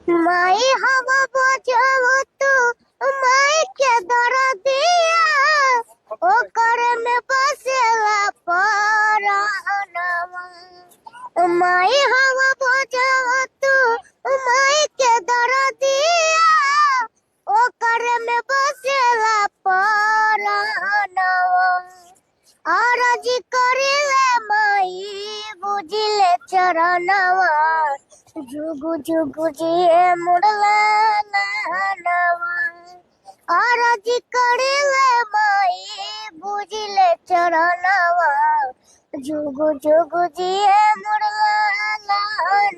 माई हवा बजाओ तू माई के दरदिया ओकर में बसेला परानवा। माई हवा बजाओ तू माई के दरदिया ओकर में बसेला परानवा। आरजी करिले माई बुझिले चरणवा जुगु जुगु जिए मुड़ला नवा। आरजी करिले माई बुझिले चरणवा जुगु जुगु जिए मुड़ला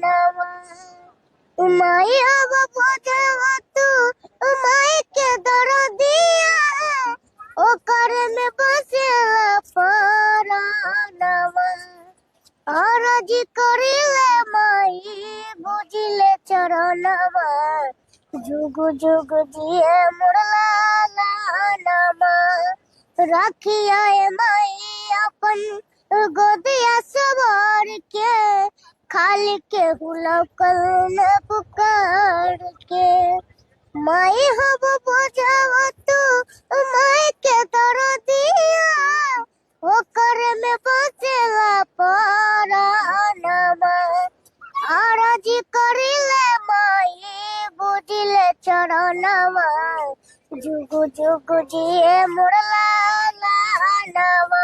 नवा। माई हवा बजावा तू माई के दरदिया ओकर में बसेला परानवा। आरजी करिले माई बुझिले चरणवा जुगु जुगु जिए मुड़ला नवा। रखिया माई अपन गोदिया सवार के खाली के हुलकल न पुकार के। माई हब बजावा तू माई के दरदिया ओकर में बसेला परानवा। आरजी करिले माई बुझिले चरणवा जुगु जुगु जिए मुड़ला नवा।